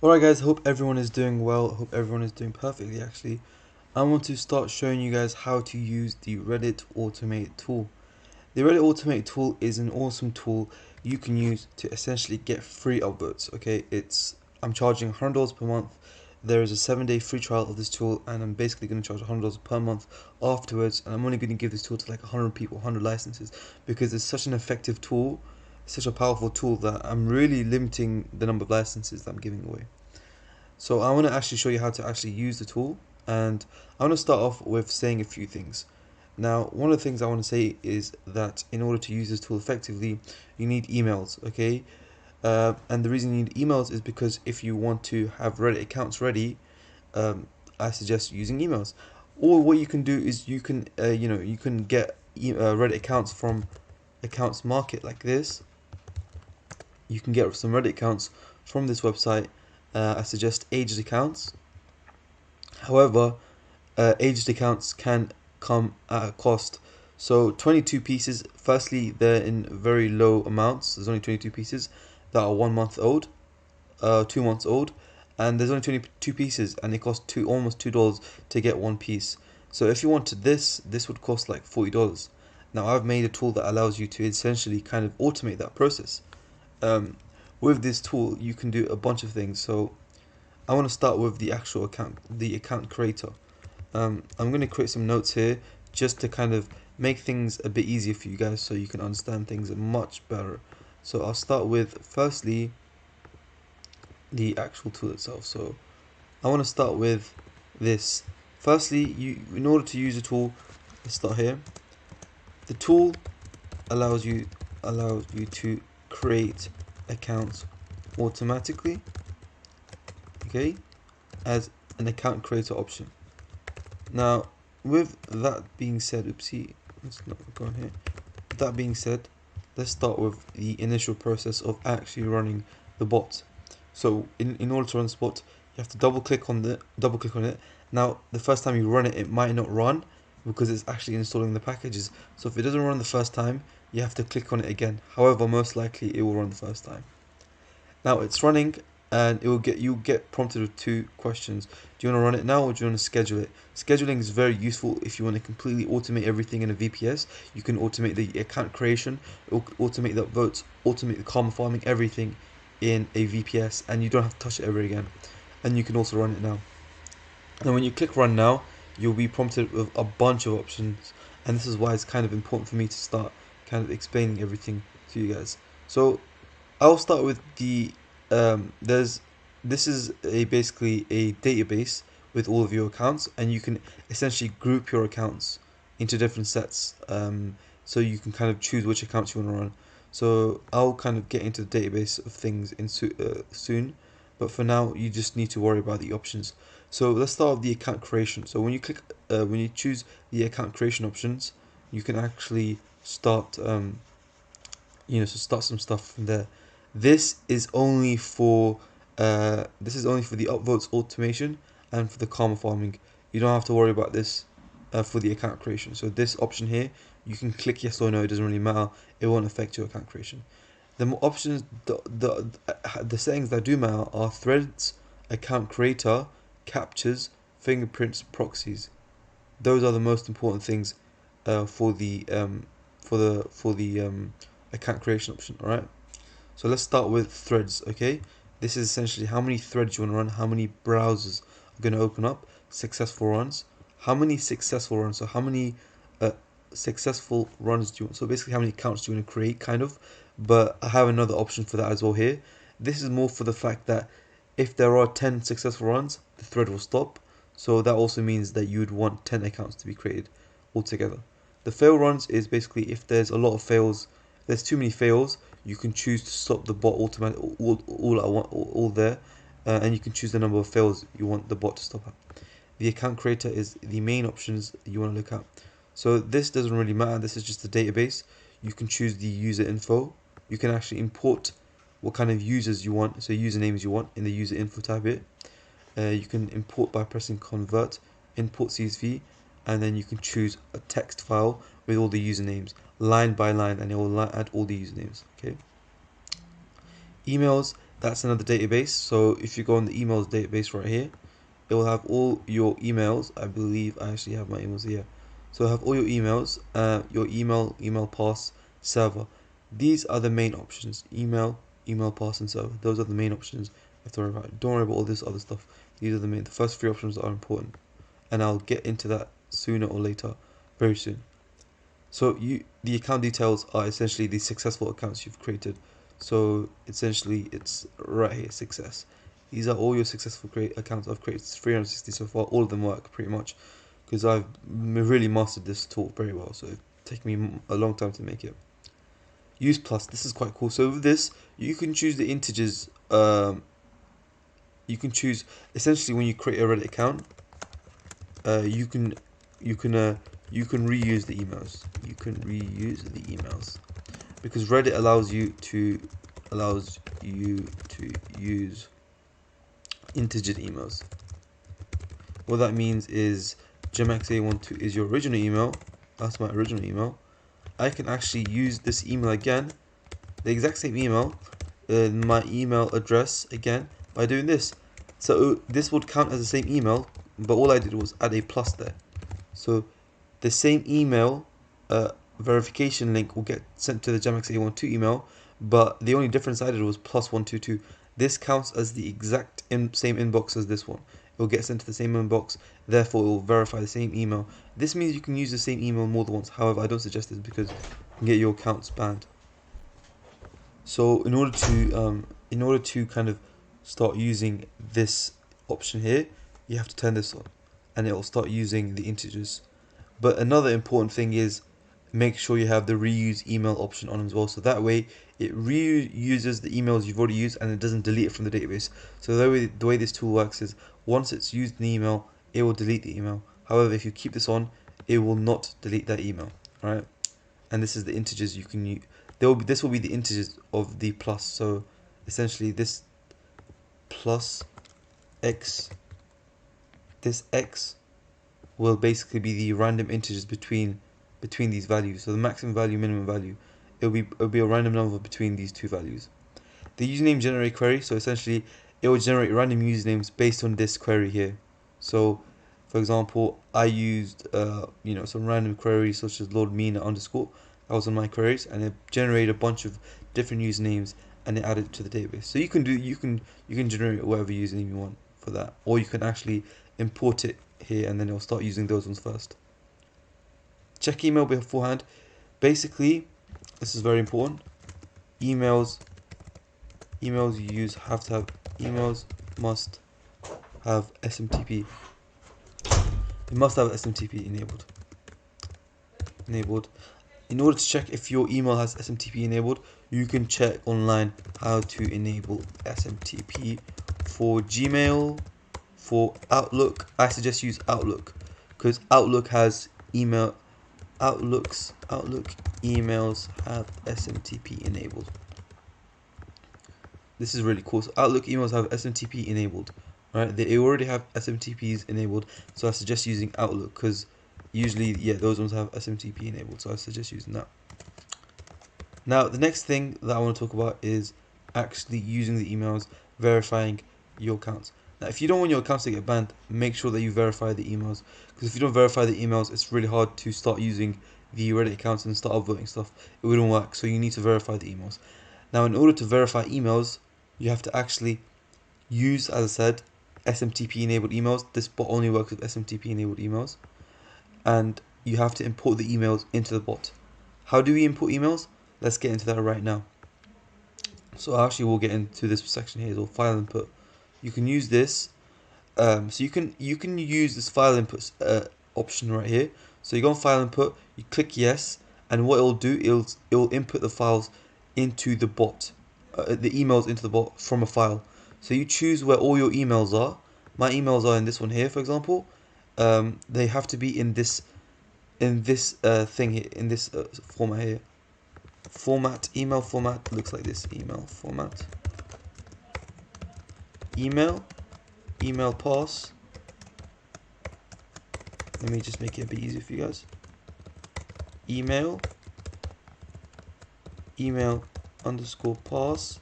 Alright guys, hope everyone is doing well, hope everyone is doing perfectly actually. I want to start showing you guys how to use the Reddit Automate tool. The Reddit Automate tool is an awesome tool you can use to essentially get free upvotes, okay? I'm charging $100 per month. There is a 7-day free trial of this tool and I'm basically going to charge $100 per month afterwards, and I'm only going to give this tool to like 100 people, 100 licenses, because it's such an effective tool, such a powerful tool that I'm really limiting the number of licenses that I'm giving away. So I want to actually show you how to actually use the tool, and I want to start off with saying a few things. Now, one of the things I want to say is that in order to use this tool effectively, you need emails, okay? And the reason you need emails is because if you want to have Reddit accounts ready, I suggest using emails. Or what you can do is you can, you can get Reddit accounts from accounts market like this. You can get some Reddit accounts from this website. I suggest aged accounts. However, aged accounts can come at a cost. So 22 pieces, firstly, they're in very low amounts. There's only 22 pieces that are 1 month old, 2 months old, and there's only 22 pieces, and it costs almost $2 to get one piece. So if you wanted this would cost like $40. Now I've made a tool that allows you to essentially kind of automate that process. Um, with this tool, you can do a bunch of things. So I want to start with the actual account, the account creator. I'm going to create some notes here just to kind of make things a bit easier for you guys so you can understand things much better. So I'll start with firstly the actual tool itself. So I want to start with this. Firstly, in order to use the tool, let's start here. The tool allows you to create accounts automatically, okay, as an account creator option. Now, with that being said, oopsie, let's not go on here. With that being said, let's start with the initial process of actually running the bot. So, in order to run this bot, you have to double click on it. Now, the first time you run it, it might not run because it's actually installing the packages. So, if it doesn't run the first time, you have to click on it again. However, most likely it will run the first time. Now it's running, and you'll get prompted with two questions. Do you want to run it now, or do you want to schedule it? Scheduling is very useful if you want to completely automate everything in a VPS. You can automate the account creation, automate the votes, automate the karma farming, everything in a VPS, and you don't have to touch it ever again. And you can also run it now. And when you click run now, you'll be prompted with a bunch of options, and this is why it's kind of important for me to start kind of explaining everything to you guys. So I'll start with the this is basically a database with all of your accounts, and you can essentially group your accounts into different sets, so you can kind of choose which accounts you want to run. So I'll kind of get into the database of things soon, but for now you just need to worry about the options. So let's start with the account creation. So when you choose the account creation options, you can actually start start some stuff from there. This is only for the upvotes automation and for the karma farming. You don't have to worry about this for the account creation. So this option here, you can click yes or no. It doesn't really matter. It won't affect your account creation. The options, the settings that do matter are threads, account creator, captchas, fingerprints, proxies. Those are the most important things for the account creation option. All right. So let's start with threads, okay? This is essentially how many threads you want to run, how many browsers are going to open up, successful runs, how many successful runs, so how many uh, successful runs do you want, so basically how many accounts do you want to create, kind of, but I have another option for that as well here. This is more for the fact that if there are 10 successful runs, the thread will stop, so that also means that you would want 10 accounts to be created altogether. The fail runs is basically if there's a lot of fails, there's too many fails, you can choose to stop the bot automatic all at one, all there, and you can choose the number of fails you want the bot to stop at. The account creator is the main options you want to look at. So this doesn't really matter. This is just a database. You can choose the user info. You can actually import what kind of users you want, so usernames you want in the user info tab here. You can import by pressing convert, import CSV, and then you can choose a text file with all the usernames, line by line, and it will add all the usernames. Okay. Emails. that's another database. So if you go on the emails database right here, it will have all your emails. I believe I actually have my emails here. So I have all your emails, your email pass, server. These are the main options: email pass, and server. Those are the main options you have to worry about. Don't worry about all this other stuff. These are the first three options are important, and I'll get into that sooner or later, very soon. So the account details are essentially the successful accounts you've created. So essentially it's right here, success. These are all your successful accounts I've created. It's 360 so far. All of them work pretty much because I've really mastered this tool very well. So it's taken me a long time to make it. Use plus. This is quite cool. So with this, you can choose the integers. You can choose essentially when you create a Reddit account. You can reuse the emails. You can reuse the emails because Reddit allows you to use integer emails. What that means is gemaxa12 is your original email. That's my original email. I can actually use this email again, the exact same email, my email address again by doing this. So this would count as the same email, but all I did was add a plus there. So the same email verification link will get sent to the gemaxa12 email, but the only difference I did was plus 122. This counts as the exact same inbox as this one. It will get sent to the same inbox, therefore it will verify the same email. This means you can use the same email more than once. However, I don't suggest this because you can get your accounts banned. So in order to kind of start using this option here, you have to turn this on, and it will start using the integers. But another important thing is make sure you have the reuse email option on as well, so that way it reuses the emails you've already used and it doesn't delete it from the database. So the way this tool works is once it's used an email, it will delete the email. However, if you keep this on, it will not delete that email, right? And this is the integers you can use. This will be the integers of the plus. So essentially this plus x, this x will basically be the random integers between these values. So the maximum value, minimum value, it'll be a random number between these two values. The username generate query, so essentially it will generate random usernames based on this query here. So for example, I used some random queries such as Lord Mina underscore. That was on my queries, and it generated a bunch of different usernames and it added it to the database. So you can generate whatever username you want for that, or you can actually import it here and then it'll start using those ones first. Check email beforehand. Basically, this is very important. Emails you use must have SMTP. They must have SMTP enabled. In order to check if your email has SMTP enabled, you can check online how to enable SMTP for Gmail, for Outlook. I suggest use Outlook because Outlook has Outlook emails have SMTP enabled. This is really cool. So Outlook emails have SMTP enabled, right? They already have SMTPs enabled, so I suggest using Outlook because usually, those ones have SMTP enabled, so I suggest using that. Now, the next thing that I want to talk about is actually using the emails, verifying your accounts. Now, if you don't want your accounts to get banned, make sure that you verify the emails, because if you don't verify the emails, it's really hard to start using the Reddit accounts and start upvoting stuff. It wouldn't work, so you need to verify the emails. Now, in order to verify emails, you have to actually use, as I said, SMTP enabled emails. This bot only works with SMTP enabled emails. And you have to import the emails into the bot. How do we import emails? Let's get into that right now. So actually we'll get into this section here, so file input. You can use this. So you can use this file input option right here. So you go on file input, you click yes, and what it'll do, it'll input the files into the bot, the emails into the bot from a file. So you choose where all your emails are. My emails are in this one here, for example. They have to be in this thing here, in this format here. Email format looks like this. Email format. Email pass. Let me just make it a bit easier for you guys. Email underscore pass,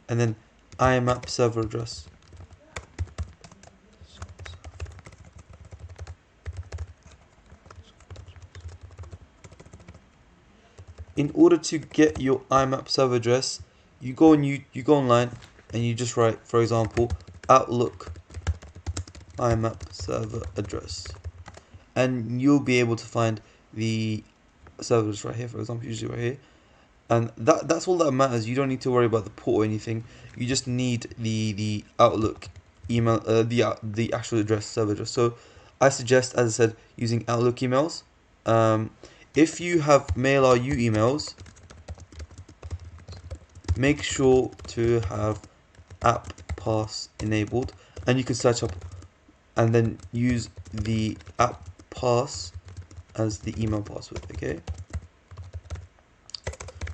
and then IMAP server address. In order to get your IMAP server address, you go online and you just write, for example, Outlook IMAP server address, and you'll be able to find the server address right here, for example, usually right here. And that's all that matters. You don't need to worry about the port or anything. You just need the Outlook email, the actual address, server address. So I suggest, as I said, using Outlook emails. If you have MailRU emails, make sure to have app pass enabled, and you can search up and then use the app pass as the email password. Okay,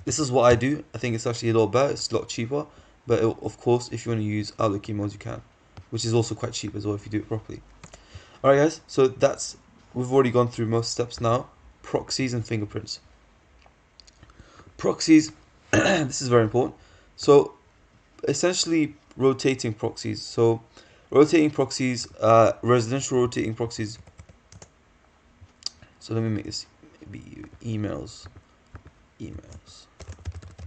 this is what I do. I think it's actually a lot better, it's a lot cheaper, but of course if you want to use Outlook emails you can, which is also quite cheap as well if you do it properly. Alright guys, so we've already gone through most steps now. Proxies and fingerprints. Proxies, this is very important. So essentially rotating proxies. So rotating proxies, residential rotating proxies. So let me make this maybe emails.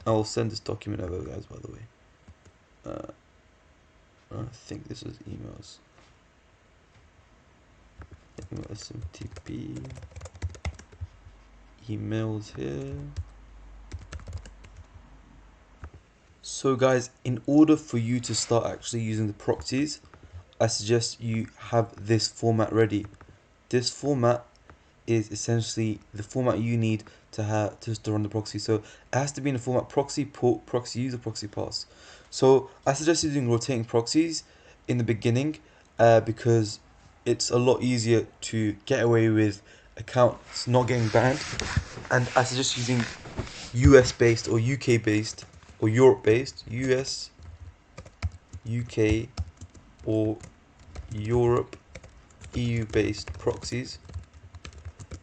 I will send this document over, guys, by the way. I think this is emails. SMTP emails here. So guys, in order for you to start actually using the proxies, I suggest you have this format ready. This format is essentially the format you need to have to run the proxy. So it has to be in the format proxy port, proxy user, proxy pass. So I suggest using rotating proxies in the beginning because it's a lot easier to get away with accounts not getting banned. And I suggest using US based or UK based or Europe based, US, UK or Europe, EU based proxies.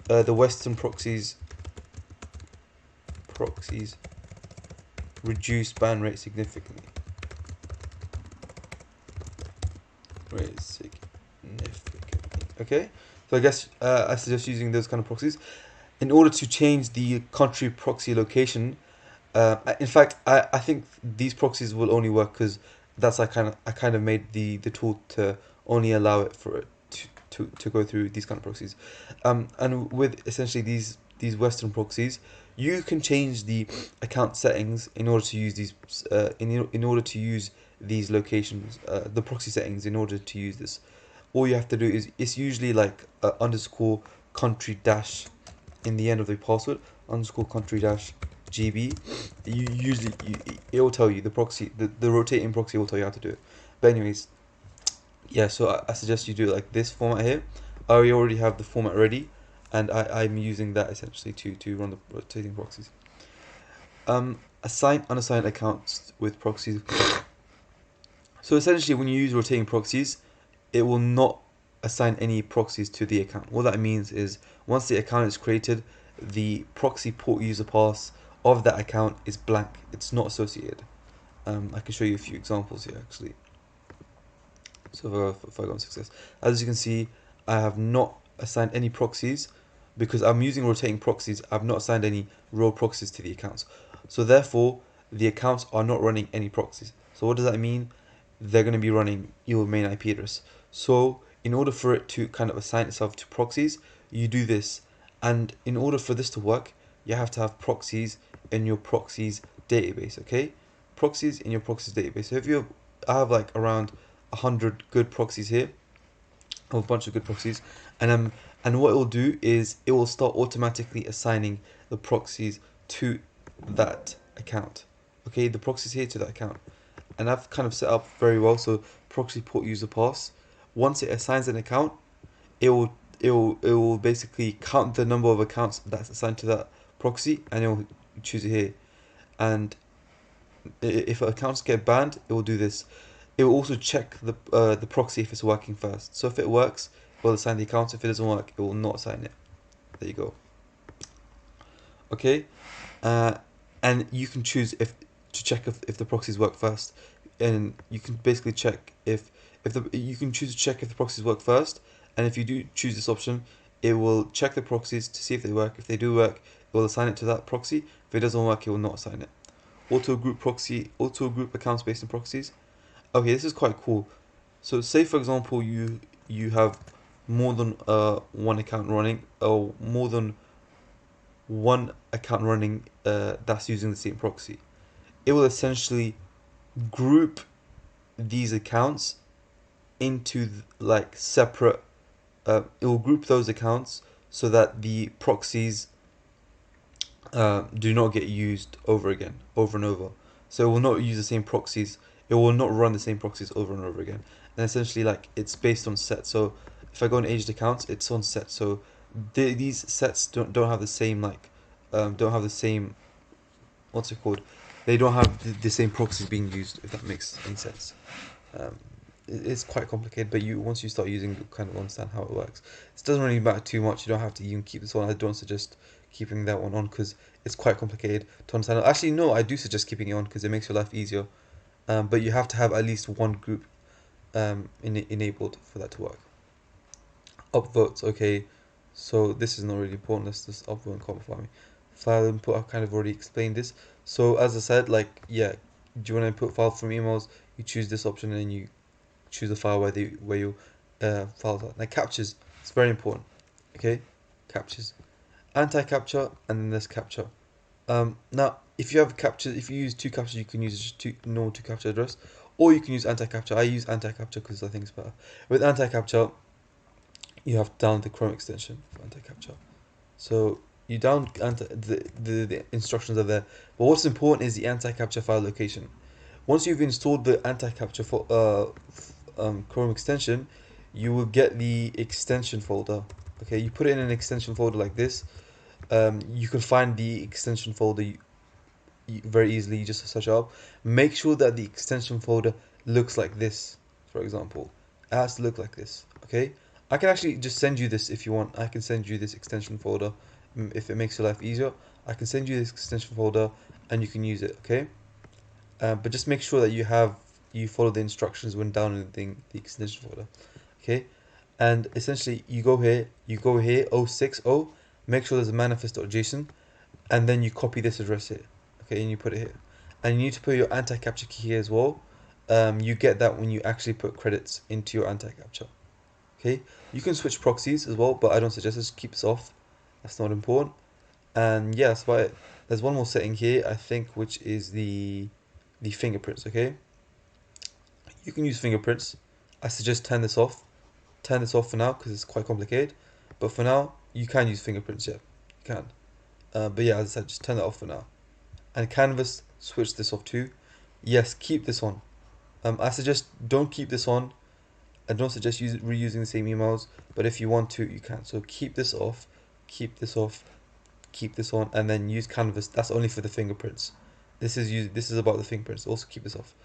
The Western proxies reduce ban rate significantly. Okay, so I guess I suggest using those kind of proxies. In order to change the country proxy location, in fact, I think these proxies will only work because that's I kind of made the tool to only allow it for it to go through these kind of proxies. And with essentially these Western proxies, you can change the account settings in order to use these in order to use these locations, the proxy settings in order to use this. All you have to do is, it's usually like underscore country dash in the end of the password, underscore country dash GB. It will tell you the proxy, the rotating proxy will tell you how to do it. But anyways, yeah, so I suggest you do it like this format here. I already have the format ready, and I'm using that essentially to run the rotating proxies. Assign unassigned accounts with proxies. So essentially when you use rotating proxies, it will not assign any proxies to the account. What that means is once the account is created, the proxy port user pass of that account is blank. It's not associated. I can show you a few examples here actually. So if I go on success, as you can see, I have not assigned any proxies because I'm using rotating proxies. I've not assigned any row proxies to the accounts. So therefore, the accounts are not running any proxies. So what does that mean? They're going to be running your main IP address. So in order for it to kind of assign itself to proxies, you do this. And in order for this to work, you have to have proxies in your proxies database, okay? Proxies in your proxies database. So if I have like around 100 good proxies here, I have a bunch of good proxies, and what it will do is it will start automatically assigning the proxies to that account. Okay, the proxies here to that account, and I've kind of set up very well. So proxy port user pass. Once it assigns an account, it will basically count the number of accounts that's assigned to that proxy, and it will choose it here. And if accounts get banned, it will do this. It will also check the proxy if it's working first. So if it works, it will assign the account. If it doesn't work, it will not assign it. There you go. Okay, and you can choose to check if the proxies work first. and you can basically check if you can choose to check if the proxies work first, and if you do choose this option, it will check the proxies to see if they work. If they do work, it will assign it to that proxy. If it doesn't work, it will not assign it. Auto group accounts based on proxies. Okay, this is quite cool. So say for example you have more than one account running, or more than one account running that's using the same proxy. It will essentially group these accounts into like separate. It will group those accounts so that the proxies do not get used over and over. So it will not use the same proxies. It will not run the same proxies over and over again. And essentially, like, it's based on sets. So if I go on aged accounts, it's on sets. So these sets don't have the same don't have the same, what's it called? They don't have the same proxies being used. If that makes any sense. Um, it's quite complicated, but once you start using, you kind of understand how it works. It doesn't really matter too much. You don't have to even keep this one. I don't suggest keeping that one on because it's quite complicated to understand. Actually, no, I do suggest keeping it on because it makes your life easier. But you have to have at least one group enabled for that to work. Upvotes, okay. So this is not really important. Let's just upvote and copy me. File input, I've kind of already explained this. So as I said, like, yeah, do you want to input file from emails? You choose this option and then you choose a file where you files are. Now captchas, it's very important. Okay, captchas, anti-captcha, and then there's captcha. Now if you have captcha, if you use two captchas, you can use just normal two captcha address, or you can use anti-captcha. I use anti-captcha because I think it's better. With anti-captcha, you have to download the Chrome extension for anti-captcha. So you the instructions are there, but what's important is the anti-captcha file location. Once you've installed the anti-captcha for Chrome extension, you will get the extension folder. Okay, you put it in an extension folder like this. You can find the extension folder very easily. You just search up. Make sure that the extension folder looks like this. For example, it has to look like this. Okay, I can actually just send you this if you want. I can send you this extension folder if it makes your life easier. I can send you this extension folder and you can use it. Okay. But just make sure that you follow the instructions when downloading the extension folder. Okay, and essentially you go here 060, make sure there's a manifest.json, and then you copy this address here. Okay, and you put it here, and you need to put your anti-captcha key here as well. You get that when you actually put credits into your anti-captcha. Okay, you can switch proxies as well, but I don't suggest this. Keep this off. That's not important. And yeah, that's about it. There's one more setting here, I think, which is the fingerprints. Okay, you can use fingerprints. I suggest turn this off. Turn this off for now because it's quite complicated. But for now, you can use fingerprints. Yeah, you can. But yeah, as I said, just turn that off for now. And canvas, switch this off too. Yes, keep this on. I suggest don't keep this on. I don't suggest reusing the same emails. But if you want to, you can. So keep this off. Keep this off. Keep this on, and then use canvas. That's only for the fingerprints. This is about the fingerprints. Also keep this off.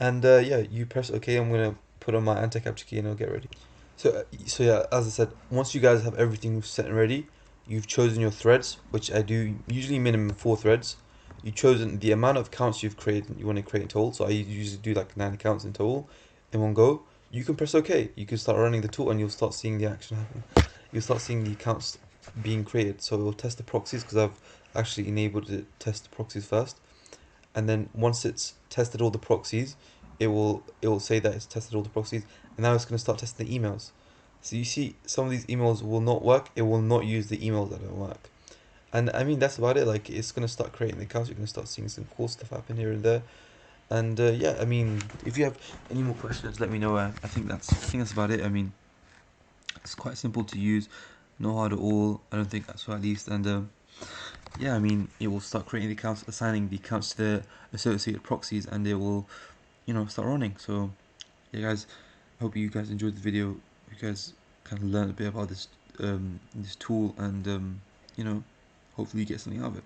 And yeah, you press OK. I'm gonna put on my anti-captcha key and I'll get ready. So yeah, as I said, once you guys have everything set and ready, you've chosen your threads, which I do usually minimum 4 threads. You've chosen the amount of accounts you've created. You want to create in total. So I usually do like 9 accounts in total in one go. You can press OK. You can start running the tool and you'll start seeing the action happen. You'll start seeing the accounts being created. So we'll test the proxies because I've actually enabled to test the proxies first. And then once it's tested all the proxies, it will say that it's tested all the proxies, and now it's going to start testing the emails. So you see, some of these emails will not work. It will not use the emails that don't work. And I mean, that's about it. Like, it's going to start creating the accounts. You're going to start seeing some cool stuff happen here and there. And yeah, I mean, if you have any more questions, let me know. I think that's about it. I mean, it's quite simple to use, no hard at all. I don't think that's so, at least. And yeah, I mean, it will start creating the accounts, assigning the accounts to the associated proxies, and it will, start running. So yeah, guys, I hope you guys enjoyed the video. You guys kind of learned a bit about this this tool, and hopefully you get something out of it.